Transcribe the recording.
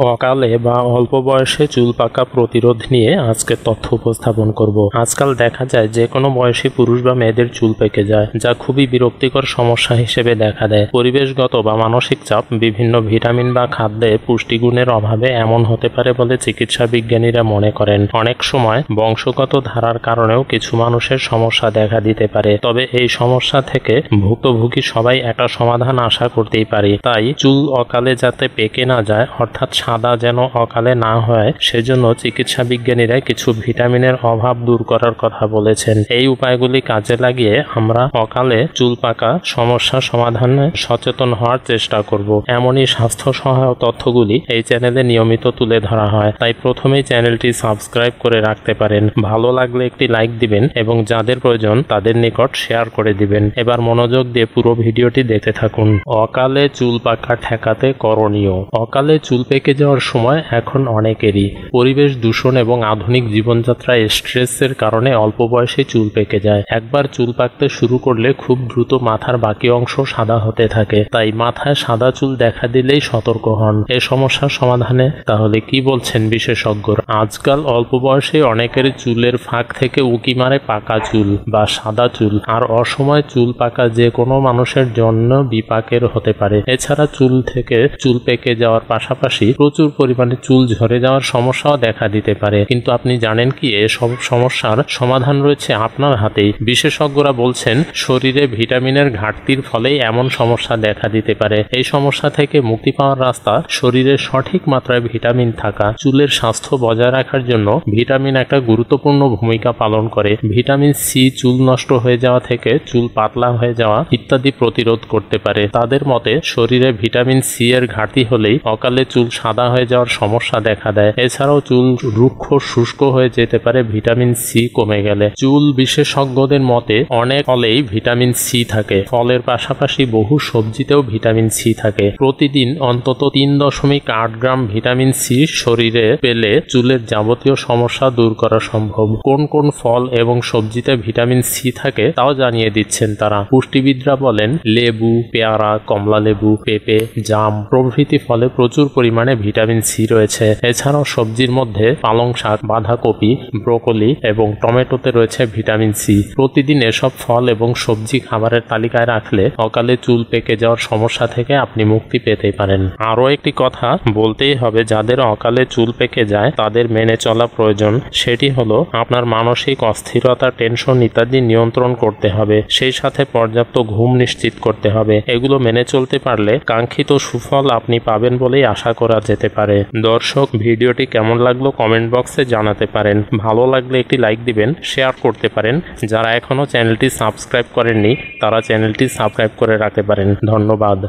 অকালে বা অল্প বয়সে চুল পাকা প্রতিরোধ নিয়ে আজকে তথ্য উপস্থাপন করব। আজকাল দেখা যায় যে কোনো বয়সী পুরুষ বা মেয়েদের চুল পেকে যায়, যা খুবই বিরক্তিকর সমস্যা হিসেবে দেখা দেয়। পরিবেশগত বা মানসিক চাপ, বিভিন্ন ভিটামিন বা খাদ্যে পুষ্টিগুণের অভাবে এমন হতে পারে বলে চিকিৎসা বিজ্ঞানীরা মনে করেন। অনেক সময় বংশগত ধারার কারণেও কিছু মানুষের সমস্যা দেখা দিতে পারে, তবে এই সমস্যা থেকে ভুক্তভোগী সবাই একটা সমাধান আশা করতেই পারে। তাই চুল অকালে যাতে পেকে না যায়, অর্থাৎ সাদা যেন অকালে না হয়, সেজন্য চিকিৎসা বিজ্ঞানীরা কিছু ভিটামিনের অভাব দূর করার কথা বলেছেন। এই উপায়গুলি কাজে লাগিয়ে আমরা অকালে চুল পাকা সমস্যা সমাধানে সচেতন হওয়ার চেষ্টা করব। এমনই স্বাস্থ্য সহায়ক তথ্যগুলি এই চ্যানেলে নিয়মিত তুলে ধরা হয়, তাই প্রথমেই চ্যানেলটি সাবস্ক্রাইব করে রাখতে পারেন। ভালো লাগলে একটি লাইক দিবেন এবং যাদের প্রয়োজন তাদের নিকট শেয়ার করে দিবেন। এবার মনোযোগ দিয়ে পুরো ভিডিওটি দেখতে থাকুন। অকালে চুল পাকা ঠেকাতে করণীয়। অকালে চুল পেকে যাওয়ার সময় এখন অনেকেরই পরিবেশ দূষণ এবং আধুনিক জীবনযাত্রায় স্ট্রেসের কারণে অল্প বয়সে চুল পেকে যায়। একবার চুল পাকতে শুরু করলে খুব দ্রুত মাথার বাকি অংশ সাদা হতে থাকে, তাই মাথায় সাদা চুল দেখা দিলেই সতর্ক হন। এই সমস্যার সমাধানে তাহলে কি বলছেন বিশেষজ্ঞরা? আজকাল অল্প বয়সে অনেকের চুলের ফাঁক থেকে উকি মারে পাকা চুল বা সাদা চুল, আর অসময়ে চুল পাকা যে কোনো মানুষের জন্য বিপাকের হতে পারে। এছাড়া চুল থেকে চুল পেকে যাওয়ার পাশাপাশি প্রচুর পরিমাণে চুল ঝরে যাওয়ার সমস্যাও দেখা দিতে পারে। কিন্তু আপনি জানেন কি, এসব সমস্যার সমাধান রয়েছে আপনার হাতেই। বিশেষজ্ঞরা বলছেন, শরীরে ভিটামিনের ঘাটতির ফলেই এমন সমস্যা দেখা দিতে পারে। এই সমস্যা থেকে মুক্তি পাওয়ার রাস্তা শরীরে সঠিক মাত্রায় ভিটামিন থাকা। চুলের স্বাস্থ্য বজায় রাখার জন্য ভিটামিন একটা গুরুত্বপূর্ণ ভূমিকা পালন করে। ভিটামিন সি চুল নষ্ট হয়ে যাওয়া থেকে চুল পাতলা হয়ে যাওয়া ইত্যাদি প্রতিরোধ করতে পারে। তাদের মতে, শরীরে ভিটামিন সি এর ঘাটতি হলেই অকালে চুল সাদা হয়ে যাওয়ার সমস্যা দেখা দেয়। এছাড়াও চুল রুক্ষ শুষ্ক হয়ে যেতে পারে ভিটামিন সি কমে গেলে। চুল বিশেষজ্ঞদের মতে অনেক ফলেই ভিটামিন সি থাকে। ফলের পাশাপাশি বহু সবজিতেও ভিটামিন সি থাকে। প্রতিদিন অন্তত 3.8 গ্রাম ভিটামিন সি শরীরে পেলে চুলের যাবতীয় সমস্যা দূর করা সম্ভব। কোন কোন ফল এবং সবজিতে ভিটামিন সি থাকে তাও জানিয়ে দিচ্ছেন তারা। পুষ্টিবিদরা বলেন, লেবু, পেয়ারা, কমলা লেবু, পেঁপে, জাম প্রভৃতি ফলে প্রচুর পরিমাণে ভিটামিন সি রয়েছে। এছাড়াও সবজির মধ্যে পালং শাক, বাঁধাকপি, ব্রোকলি এবং টমেটোতে রয়েছে ভিটামিন সি। প্রতিদিন এসব ফল এবং সবজি খাবারের তালিকায় রাখলে অকালে চুল পেকে যাওয়ার সমস্যা থেকে আপনি মুক্তি পেতে পারেন। আরও একটি কথা বলতেই হবে, যাদের অকালে চুল পেকে যায় তাদের মেনে চলা প্রয়োজন। সেটি হলো আপনার মানসিক অস্থিরতা, টেনশন ইত্যাদি নিয়ন্ত্রণ করতে হবে। সেই সাথে পর্যাপ্ত ঘুম নিশ্চিত করতে হবে। এগুলো মেনে চলতে পারলে কাঙ্ক্ষিত সুফল আপনি পাবেন বলেই আশা করা যেতে পারে। দর্শক, ভিডিওটি কেমন লাগলো কমেন্ট বক্সে জানাতে পারেন। ভালো লাগলে একটি লাইক দিবেন, শেয়ার করতে পারেন। যারা এখনো চ্যানেলটি সাবস্ক্রাইব করেননি তারা চ্যানেলটি সাবস্ক্রাইব করে রাখতে পারেন। ধন্যবাদ।